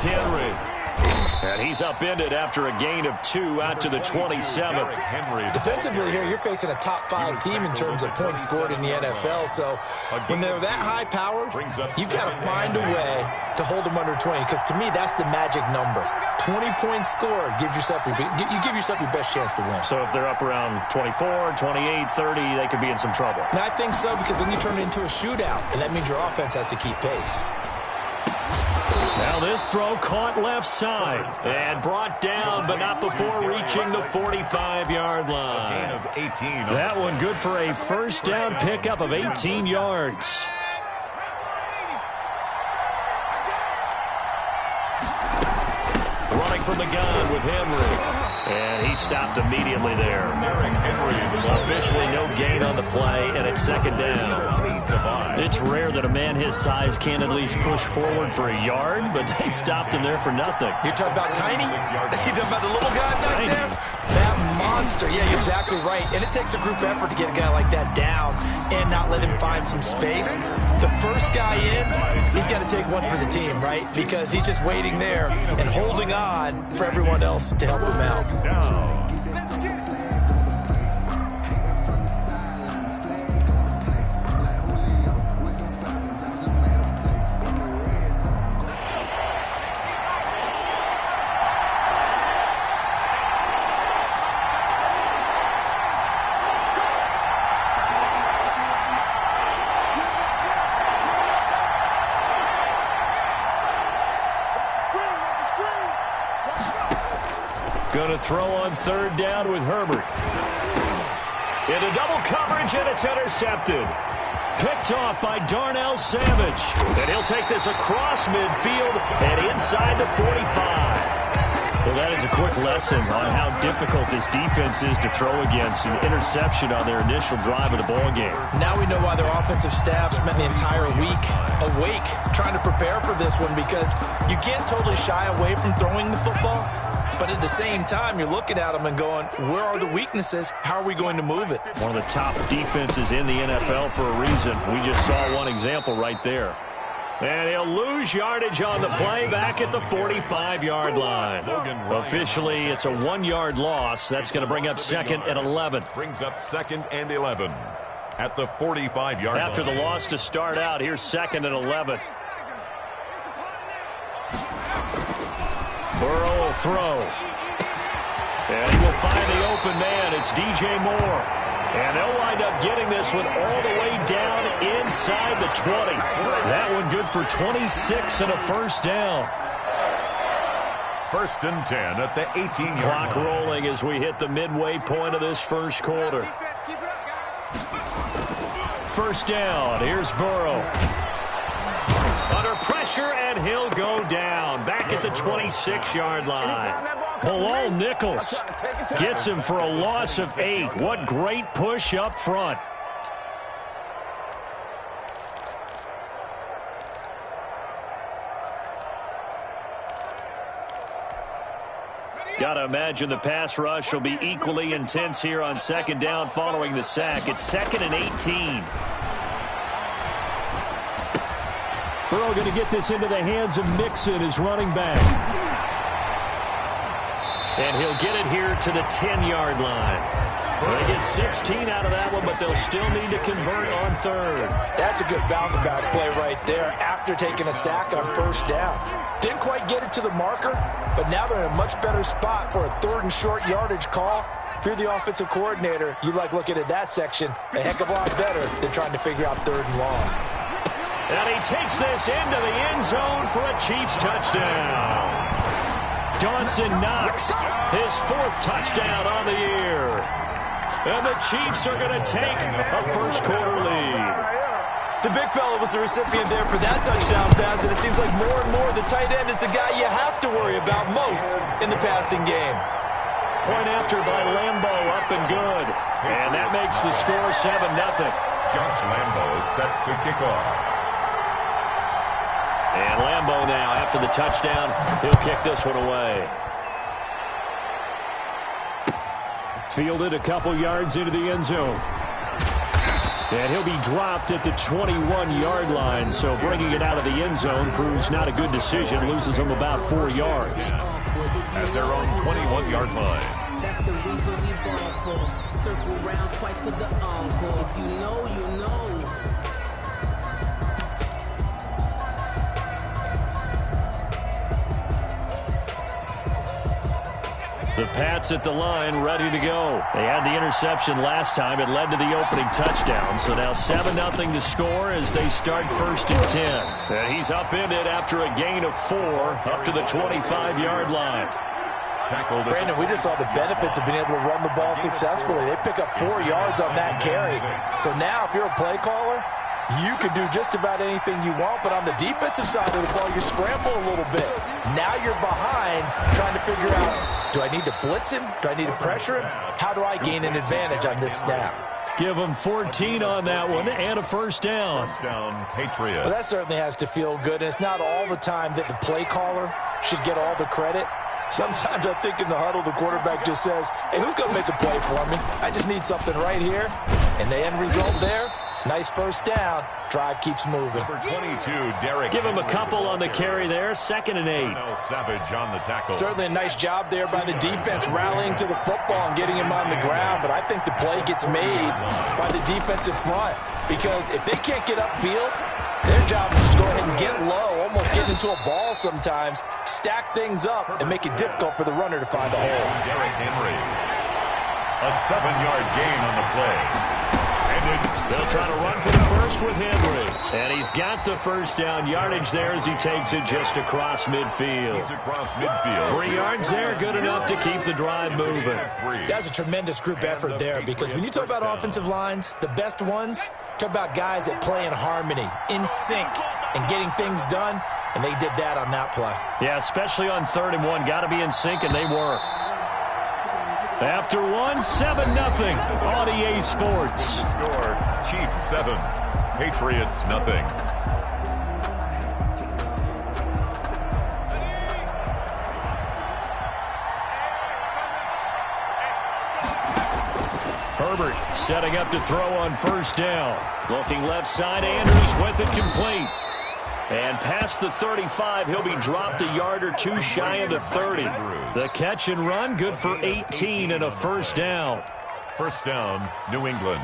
Derrick Henry. And he's upended after a gain of 2 out to the 27. Defensively here, you're facing a top-5 team in terms of points scored in the NFL. So when they're that high-powered, you've got to find a way to hold them under 20. Because to me, that's the magic number. 20-point score gives yourself you give yourself your best chance to win. So if they're up around 24, 28, 30, they could be in some trouble. And I think so, because then you turn it into a shootout, and that means your offense has to keep pace. Now this throw caught left side and brought down, but not before reaching the 45-yard line. A gain of 18. That one good for a first down pickup of 18 yards. Running from the gun with Henry. And he stopped immediately there. Derrick Henry. Officially no gain on the play, and it's second down. It's rare that a man his size can't at least push forward for a yard, but they stopped him there for nothing. You're talking about tiny? You're talking about the little guy back there? That monster. Yeah, you're exactly right. And it takes a group effort to get a guy like that down and not let him find some space. The first guy in, he's got to take one for the team, right? Because he's just waiting there and holding on for everyone else to help him out. Going to throw on third down with Herbert. Into double coverage, and it's intercepted. Picked off by Darnell Savage. And he'll take this across midfield and inside the 45. Well, that is a quick lesson on how difficult this defense is to throw against. An interception on their initial drive of the ballgame. Now we know why their offensive staff spent the entire week awake trying to prepare for this one, because you can't totally shy away from throwing the football. But at the same time, you're looking at them and going, where are the weaknesses? How are we going to move it? One of the top defenses in the NFL for a reason. We just saw one example right there. And he'll lose yardage on the play back at the 45-yard line. Officially, it's a 1-yard loss. That's going to bring up second and 11. Brings up second and 11 at the 45-yard line. After the loss to start out, here's second and 11. Burrow will throw. And he will find the open man. It's DJ Moore. And they'll wind up getting this one all the way down inside the 20. That one good for 26 and a first down. First and 10 at the 18-yard line. Clock rolling as we hit the midway point of this first quarter. First down. Here's Burrow. Under pressure, and he'll go down. Back at the 26-yard line. Bilal Nichols gets him for a loss of 8. What great push up front. Got to imagine the pass rush will be equally intense here on second down following the sack. It's second and 18. Burrow going to get this into the hands of Mixon, his running back. And he'll get it here to the 10-yard line. They get 16 out of that one, but they'll still need to convert on third. That's a good bounce-back play right there after taking a sack on first down. Didn't quite get it to the marker, but now they're in a much better spot for a third and short yardage call. If you're the offensive coordinator, you like looking at that section a heck of a lot better than trying to figure out third and long. And he takes this into the end zone for a Chiefs touchdown. Dawson Knox, his 4th touchdown on the year. And the Chiefs are going to take a first-quarter lead. The big fella was the recipient there for that touchdown pass, and it seems like more and more the tight end is the guy you have to worry about most in the passing game. Point after by Lambo, up and good. And that makes the score 7-0. Josh Lambo is set to kick off. And Lambo now, after the touchdown, he'll kick this one away. Fielded a couple yards into the end zone. And he'll be dropped at the 21-yard line, so bringing it out of the end zone proves not a good decision, loses them about 4 yards. At their own 21-yard line. That's the reason we ball for. Circle round twice for the encore. If you know, you know. The Pats at the line, ready to go. They had the interception last time. It led to the opening touchdown. So now 7-0 to score as they start 1st and 10. And he's upended after a gain of 4 up to the 25-yard line. Brandon, we just saw the benefits of being able to run the ball successfully. They pick up 4 yards on that carry. So now if you're a play caller, you can do just about anything you want, but on the defensive side of the ball, you scramble a little bit. Now you're behind trying to figure out, do I need to blitz him? Do I need to pressure him? How do I gain an advantage on this snap? Give them 14 on that one and a 1st down. First down, Patriots. Well, that certainly has to feel good, and it's not all the time that the play caller should get all the credit. Sometimes I think in the huddle, the quarterback just says, hey, who's going to make a play for me? I just need something right here. And the end result there, nice 1st down. Drive keeps moving. Number 22, Derek. Give him a couple on the carry there. 2nd and 8. Savage on the tackle. Certainly a nice job there by the defense rallying to the football and getting him on the ground. But I think the play gets made by the defensive front. Because if they can't get upfield, their job is to go ahead and get low, almost get into a ball sometimes, stack things up, and make it difficult for the runner to find a hole. Derrick Henry. A 7-yard gain on the play. They'll try to run for the first with Henry. And he's got the 1st down yardage there as he takes it just across midfield. He's across midfield. 3 yards there, good enough to keep the drive moving. That's a tremendous group effort there, because when you talk about offensive lines, the best ones, talk about guys that play in harmony, in sync, and getting things done, and they did that on that play. Yeah, especially on 3rd and 1. Got to be in sync, and they were. After 7-0 on EA Sports. Score, Chiefs 7, Patriots nothing. Herbert setting up to throw on 1st down. Looking left side, Andrews with it complete. And past the 35, he'll be dropped a yard or 2 shy of the 30. The catch and run, good for 18 and a 1st down. 1st down, New England.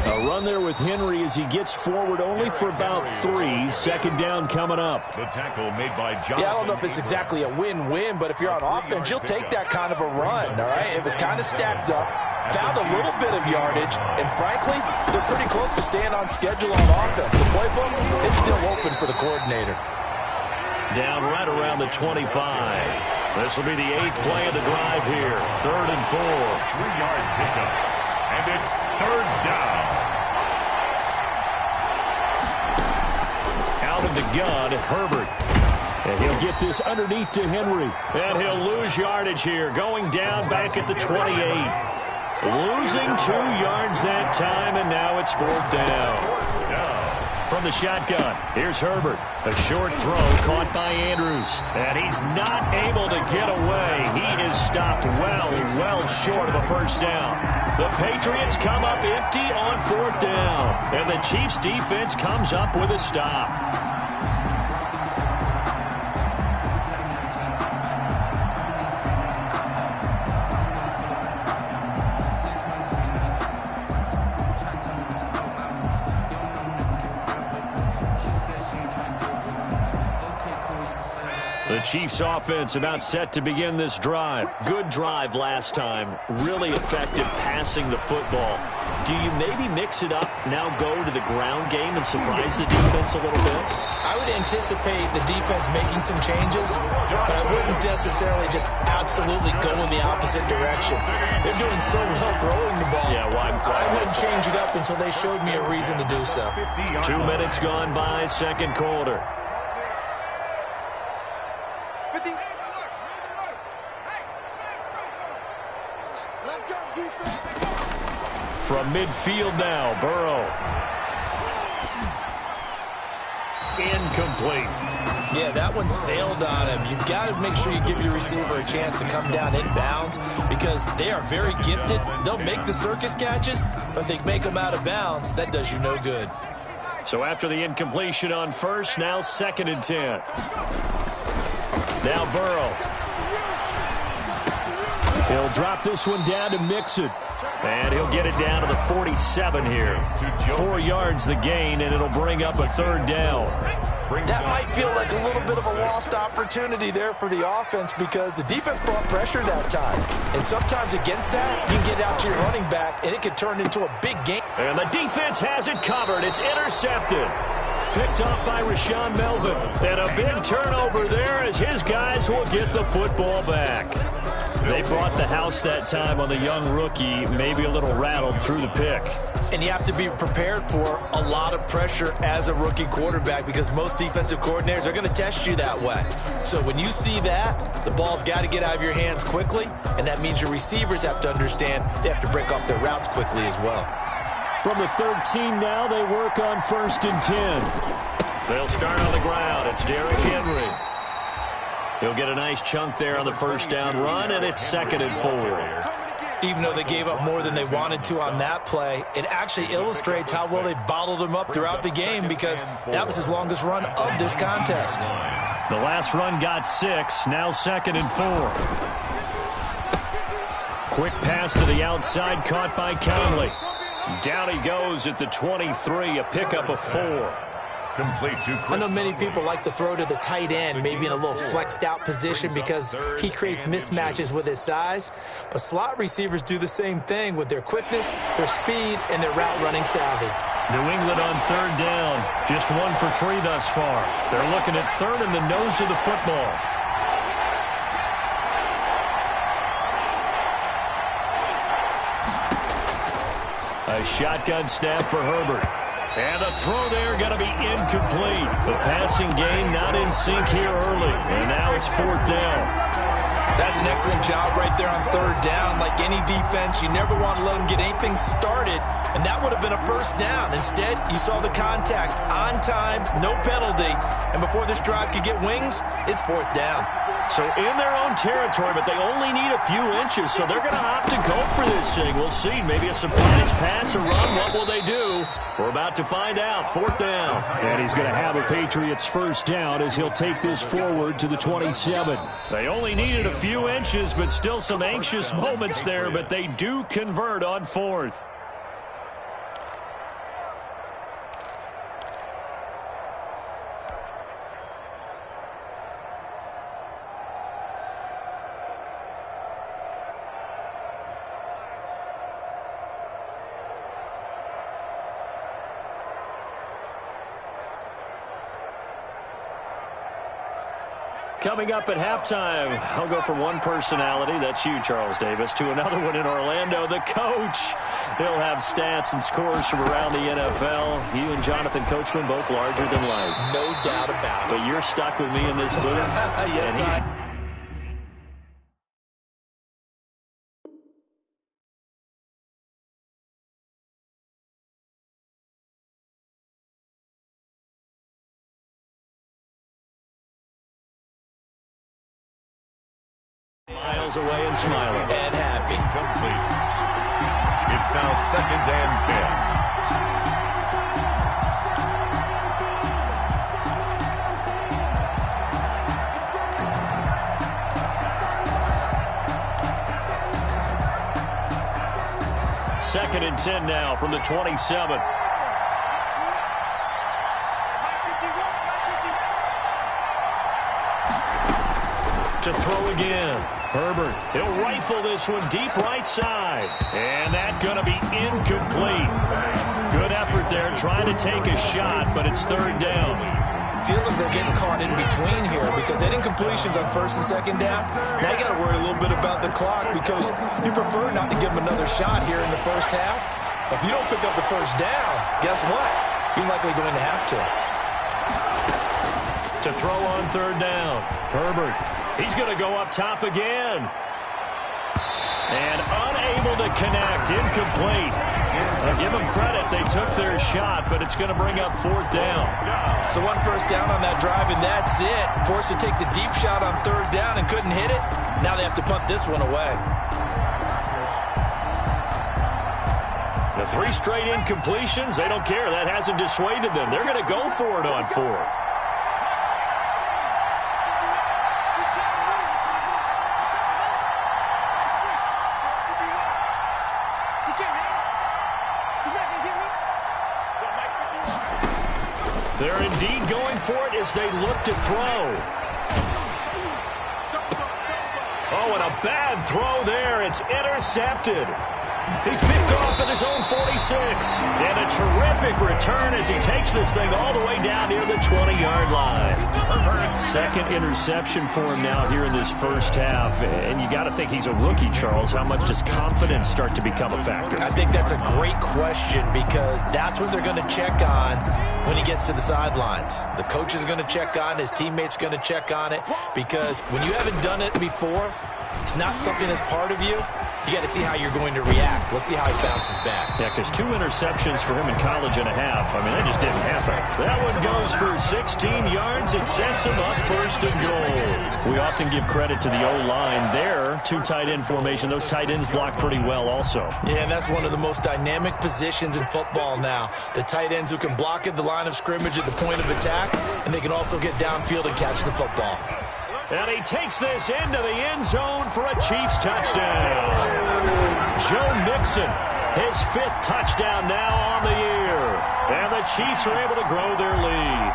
A run there with Henry as he gets forward only for about 3. 2nd down coming up. The tackle made by John. Yeah, I don't know if it's exactly a win-win, but if you're on offense, you'll take that kind of a run, all right? If it's kind of stacked up, found a little bit of yardage, and frankly, they're pretty close to staying on schedule on offense. The playbook is still open for the coordinator. Down right around the 25. This will be the 8th play of the drive here. 3rd and 4. 3-yard pickup. And it's 3rd down. Out of the gun, Herbert. And he'll get this underneath to Henry. And he'll lose yardage here. Going down back at the 28. Losing 2 yards that time, and now it's 4th down. From the shotgun, here's Herbert. A short throw caught by Andrews. And he's not able to get away. He is stopped well short of a 1st down. The Patriots come up empty on 4th down. And the Chiefs defense comes up with a stop. The Chiefs offense about set to begin this drive. Good drive last time. Really effective passing the football. Do you maybe mix it up, now go to the ground game and surprise the defense a little bit? I would anticipate the defense making some changes, but I wouldn't necessarily just absolutely go in the opposite direction. They're doing so well throwing the ball. Yeah, why I wouldn't change it up until they showed me a reason to do so. 2 minutes gone by, 2nd quarter. From midfield now, Burrow. incomplete. Yeah, that one sailed on him. You've got to make sure you give your receiver a chance to come down inbounds because they are very gifted. They'll make the circus catches, but they make them out of bounds. That does you no good. So after the incompletion on first, now 2nd and 10. Now Burrow. He'll drop this one down to Mixon. And he'll get it down to the 47 here. 4 yards the gain, and it'll bring up a 3rd down. That might feel like a little bit of a lost opportunity there for the offense because the defense brought pressure that time. And sometimes against that, you can get out to your running back, and it could turn into a big game. And the defense has it covered. It's intercepted. Picked off by Rashaan Melvin. And a big turnover there as his guys will get the football back. They brought the house that time on the young rookie, maybe a little rattled through the pick. And you have to be prepared for a lot of pressure as a rookie quarterback because most defensive coordinators are going to test you that way. So when you see that, the ball's got to get out of your hands quickly, and that means your receivers have to understand they have to break off their routes quickly as well. From the 13 now, they work on 1st and 10. They'll start on the ground. It's Derrick Henry. He'll get a nice chunk there on the 1st down run, and it's 2nd and 4. Even though they gave up more than they wanted to on that play, it actually illustrates how well they bottled him up throughout the game because that was his longest run of this contest. The last run got 6, now 2nd and 4. Quick pass to the outside, caught by Conley. Down he goes at the 23, a pickup of 4. I know many people like to throw to the tight end, maybe in a little flexed out position because he creates mismatches with his size. But slot receivers do the same thing with their quickness, their speed, and their route running savvy. New England on 3rd down. Just 1 for 3 thus far. They're looking at 3rd in the nose of the football. A shotgun snap for Herbert. And the throw there going to be incomplete. The passing game not in sync here early. And now it's 4th down. That's an excellent job right there on 3rd down. Like any defense, you never want to let them get anything started. And that would have been a 1st down. Instead, you saw the contact on time, no penalty. And before this drive could get wings, it's 4th down. So in their own territory, but they only need a few inches, so they're going to opt to go for this thing. We'll see. Maybe a surprise pass or run. What will they do? We're about to find out. 4th down. And he's going to have a Patriots 1st down as he'll take this forward to the 27. They only needed a few inches, but still some anxious moments there, but they do convert on 4th. Coming up at halftime, I'll go from one personality, that's you, Charles Davis, to another one in Orlando, the coach. He'll have stats and scores from around the NFL. You and Jonathan Coachman, both larger than life. No doubt about it. But you're stuck with me in this booth. Yes, miles away and smiling. And happy. Complete. It's now 2nd and 10. 2nd and 10 now from the 27. To throw again. Herbert, he'll rifle this one deep right side. And that's going to be incomplete. Good effort there trying to take a shot, but it's 3rd down. Feels like they're getting caught in between here because they had incompletions on 1st and 2nd down. Now you got to worry a little bit about the clock because you prefer not to give them another shot here in the 1st half. If you don't pick up the 1st down, guess what? You're likely going to have to. To throw on 3rd down. Herbert. He's going to go up top again. And unable to connect. Incomplete. I'll give them credit. They took their shot, but it's going to bring up 4th down. So 1 first down on that drive, and that's it. Forced to take the deep shot on 3rd down and couldn't hit it. Now they have to punt this one away. The 3 straight incompletions, they don't care. That hasn't dissuaded them. They're going to go for it on 4th. They're indeed going for it as they look to throw. Oh, and a bad throw there. It's intercepted. He's picked off at his own 46. And a terrific return as he takes this thing all the way down near the 20-yard line. 2nd interception for him now here in this first half. And you got to think he's a rookie, Charles. How much does confidence start to become a factor? I think that's a great question because that's what they're going to check on when he gets to the sidelines. The coach is going to check on it. His teammates are going to check on it because when you haven't done it before, it's not something that's part of you. You got to see how you're going to react. Let's see how he bounces back. Yeah, because 2 interceptions for him in college and a half. I mean, that just didn't happen. That one goes for 16 yards. It sets him up 1st and goal. We often give credit to the O-line there. 2 tight end formation. Those tight ends block pretty well also. Yeah, and that's one of the most dynamic positions in football now. The tight ends who can block at the line of scrimmage at the point of attack, and they can also get downfield and catch the football. And he takes this into the end zone for a Chiefs touchdown. Joe Mixon, his 5th touchdown now on the year. And the Chiefs are able to grow their lead.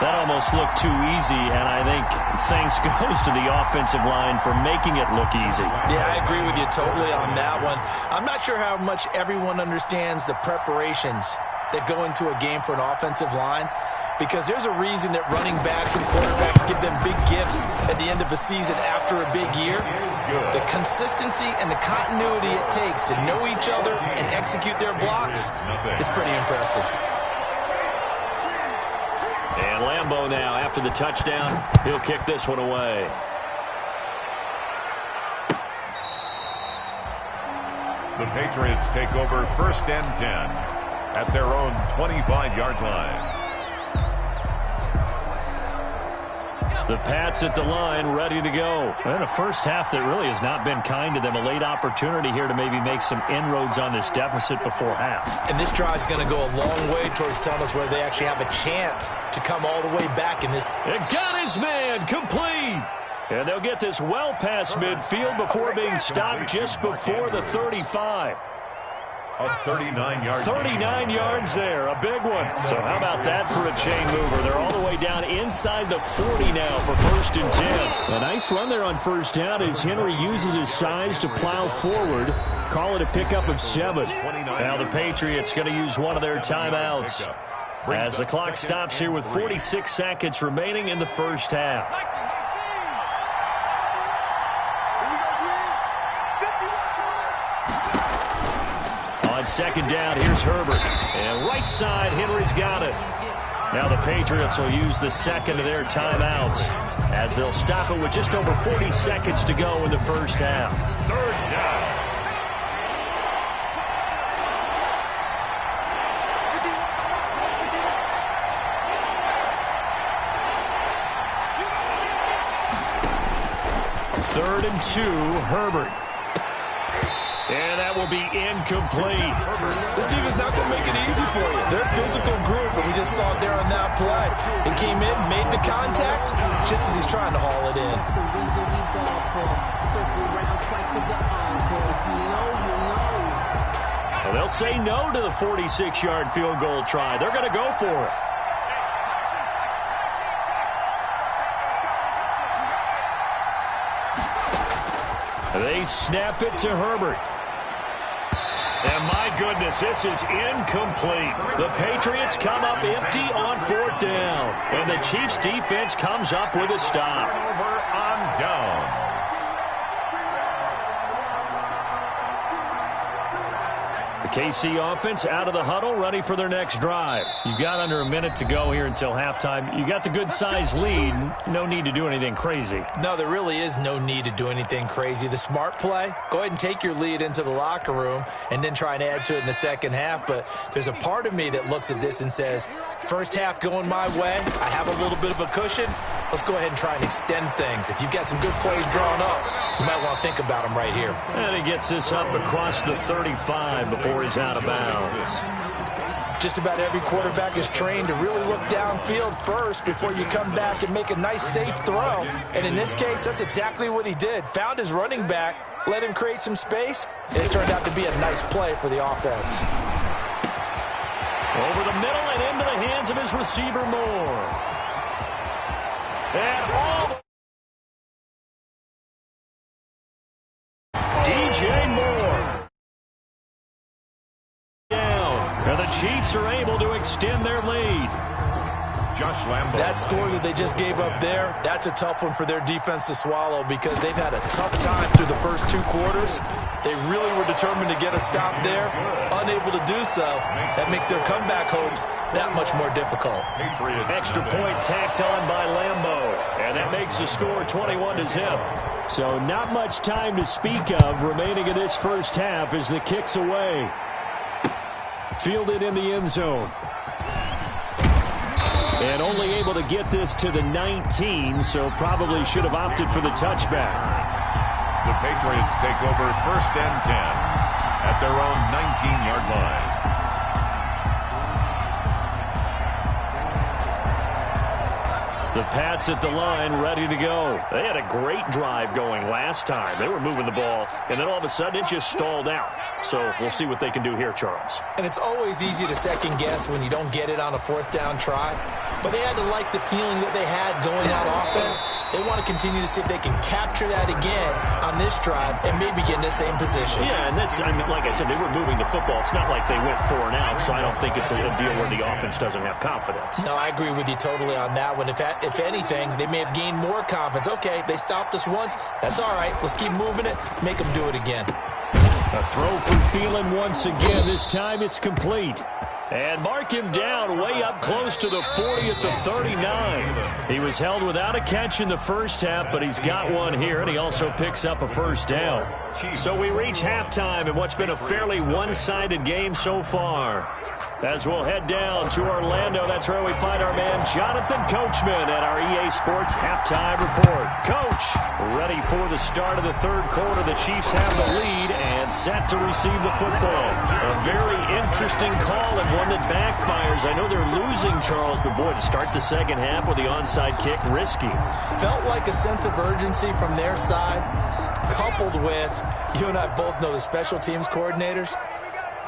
That almost looked too easy, and I think thanks goes to the offensive line for making it look easy. Yeah, I agree with you totally on that one. I'm not sure how much everyone understands the preparations that go into a game for an offensive line. Because there's a reason that running backs and quarterbacks give them big gifts at the end of a season after a big year. The consistency and the continuity it takes to know each other and execute their blocks is pretty impressive. And Lambeau now, after the touchdown, he'll kick this one away. The Patriots take over 1st and 10 at their own 25-yard line. The Pats at the line, ready to go. And a first half that really has not been kind to them. A late opportunity here to maybe make some inroads on this deficit before half. And this drive's going to go a long way towards telling us whether they actually have a chance to come all the way back in this. It got his man complete. And they'll get this well past midfield before being stopped just before the 35. A 39-yard 39 yards there, a big one. So how about that for a chain mover? They're all the way down inside the 40 now for 1st and 10. A nice run there on 1st down as Henry uses his size to plow forward. Call it a pickup of 7. Now the Patriots going to use one of their timeouts as the clock stops here with 46 seconds remaining in the first half. On 2nd down, here's Herbert. And right side, Henry's got it. Now the Patriots will use the 2nd of their timeouts as they'll stop it with just over 40 seconds to go in the first half. 3rd down. Third and 2, Herbert. And that will be incomplete. This defense not going to make it easy for you. They're a physical group, and we just saw it there on that play. It came in, made the contact, just as he's trying to haul it in. Well, they'll say no to the 46-yard field goal try. They're going to go for it. They snap it to Herbert. And my goodness, this is incomplete. The Patriots come up empty on 4th down. And the Chiefs defense comes up with a stop. Over on downs. The KC offense out of the huddle, ready for their next drive. You've got under a minute to go here until halftime. You got the good-sized lead. No need to do anything crazy. No, there really is no need to do anything crazy. The smart play, go ahead and take your lead into the locker room and then try and add to it in the second half. But there's a part of me that looks at this and says, first half going my way, I have a little bit of a cushion. Let's go ahead and try and extend things. If you've got some good plays drawn up, you might want to think about them right here. And he gets this up across the 35 before he's out of bounds. Just about every quarterback is trained to really look downfield first before you come back and make a nice, safe throw. And in this case, that's exactly what he did. Found his running back, let him create some space, and it turned out to be a nice play for the offense. Over the middle and into the hands of his receiver, Moore. And all DJ Moore. Down. And the Chiefs are able to extend their lead. Josh Lambo. That score that they just gave up there, that's a tough one for their defense to swallow because they've had a tough time through the first two quarters. They really were determined to get a stop there, unable to do so. That makes their comeback hopes that much more difficult. Extra point tacked on by Lambo, and that makes the score 21-zip. So not much time to speak of remaining in this first half as the kick's away. Fielded in the end zone. And only able to get this to the 19, so probably should have opted for the touchback. The Patriots take over first and 10 at their own 19-yard line. The Pats at the line, ready to go. They had a great drive going last time. They were moving the ball, and then all of a sudden it just stalled out. So we'll see what they can do here, Charles. And it's always easy to second guess when you don't get it on a fourth down try. But they had to like the feeling that they had going out offense. They want to continue to see if they can capture that again on this drive and maybe get in the same position. Yeah, and that's, I mean, like I said, they were moving the football. It's not like they went 4 and out, so I don't think it's a deal where the offense doesn't have confidence. No, I agree with you totally on that one. If anything, they may have gained more confidence. Okay, they stopped us once. That's all right. Let's keep moving it. Make them do it again. A throw for Thielen once again. This time it's complete. And mark him down way up close to the 40 at the 39. He was held without a catch in the first half, but he's got one here, and he also picks up a first down. So we reach halftime in what's been a fairly one-sided game so far. As we'll head down to Orlando, that's where we find our man Jonathan Coachman at our EA Sports Halftime Report. Coach, ready for the start of the third quarter. The Chiefs have the lead and set to receive the football. A very interesting call and one that backfires. I know they're losing, Charles, but boy, to start the second half with the onside kick, risky. Felt like a sense of urgency from their side, coupled with, you and I both know the special teams coordinators.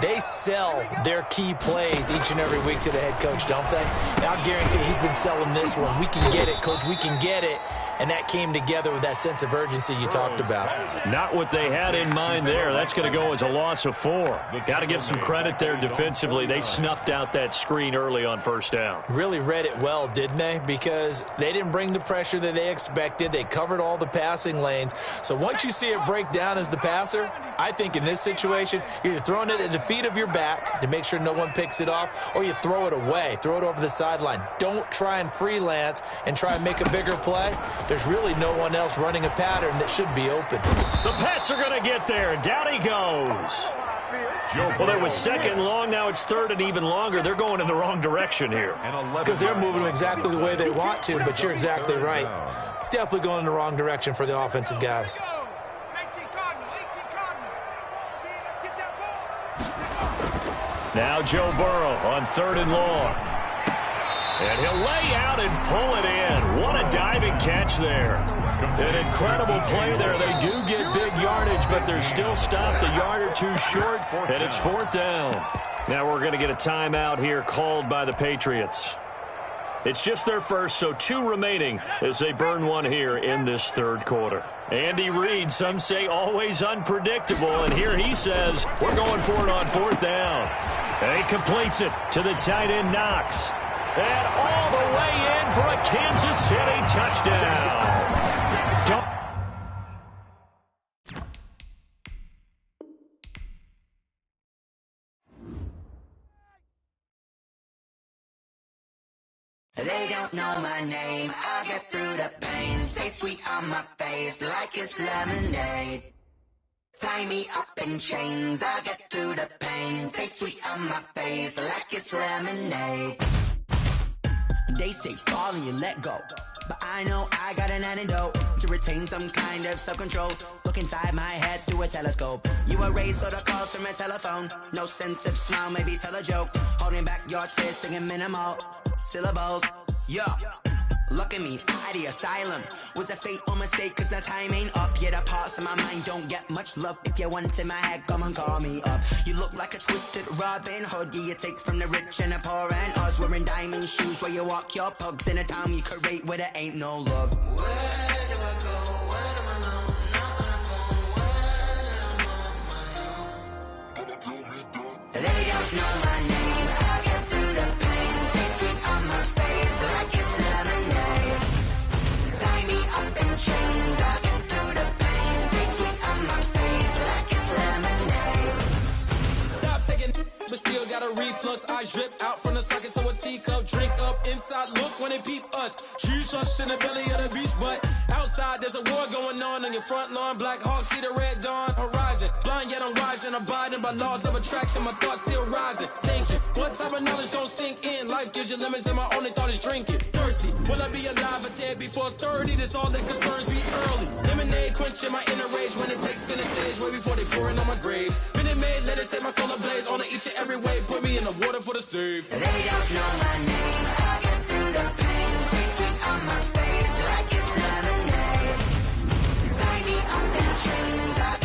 They sell their key plays each and every week to the head coach, don't they? And I'll guarantee he's been selling this one. We can get it, Coach. We can get it. And that came together with that sense of urgency you talked about. Not what they had in mind there. That's going to go as a loss of 4. Got to give some credit there defensively. They snuffed out that screen early on first down. Really read it well, didn't they? Because they didn't bring the pressure that they expected. They covered all the passing lanes. So once you see it break down as the passer, I think in this situation, you're either throwing it at the feet of your back to make sure no one picks it off, or you throw it away. Throw it over the sideline. Don't try and freelance and try and make a bigger play. There's really no one else running a pattern that should be open. The Pats are going to get there. Down he goes. Well, it was second and long. Now it's third and even longer. They're going in the wrong direction here. Because they're moving them exactly the way they want to, but you're exactly right. Definitely going in the wrong direction for the offensive guys. Now Joe Burrow on third and long. And he'll lay out and pull it in. What a diving catch there. An incredible play there. They do get big yardage, but they're still stopped a yard or two short, and it's fourth down. Now we're going to get a timeout here called by the Patriots. It's just their first, so 2 remaining as they burn one here in this third quarter. Andy Reid, some say always unpredictable, and here he says, we're going for it on fourth down. And he completes it to the tight end Knox. And all the way in for a Kansas City touchdown. They don't know my name, I get through the pain. Taste sweet on my face like it's lemonade. Tie me up in chains, I get through the pain. Taste sweet on my face like it's lemonade. They say fall and you let go, but I know I got an antidote to retain some kind of self-control. Look inside my head through a telescope. You erase all the calls from a telephone. No sense of smile, maybe tell a joke. Holding back your tears, singing minimal syllables. Yeah, look at me, out of the asylum. Was a fate or mistake, cause the time ain't up. Yeah, the parts of my mind don't get much love. If you want in my head, come and call me up. You look like a twisted Robin Hood. Yeah, you take from the rich and the poor and us. Wearing diamond shoes where you walk your pugs. In a town you create where there ain't no love. Where do I go? When am I alone? Not on the phone. When I'm on my own. They don't know my name. I get through the pain. Taste sweet on my face like it's lemonade. Tie me up in chains. I get through the pain. Taste sweet on my face like it's lemonade. Stop taking but still got a reflux. I drip out from the socket to a teacup. Drink up inside, look when they peep us. Huge us in the belly of the beast, but outside there's a war going on your front lawn. Black Hawk, see the red dawn horizon. Blind yet I'm rising, abiding by laws of attraction. My thoughts still rising, thinking what type of knowledge don't sink in. Life gives you limits and my only thought is drinking. Thirsty, will I be alive or dead before 30? That's all that concerns me early. Lemonade quenching my inner rage when it takes center stage way before they pour it on my grave. Minute Maid, let it set my soul ablaze on each and every way. Put me in the water for the save. They don't know my name. I get through the pain. Taste sweet on my face like it's lemonade. Tie me up in chains. I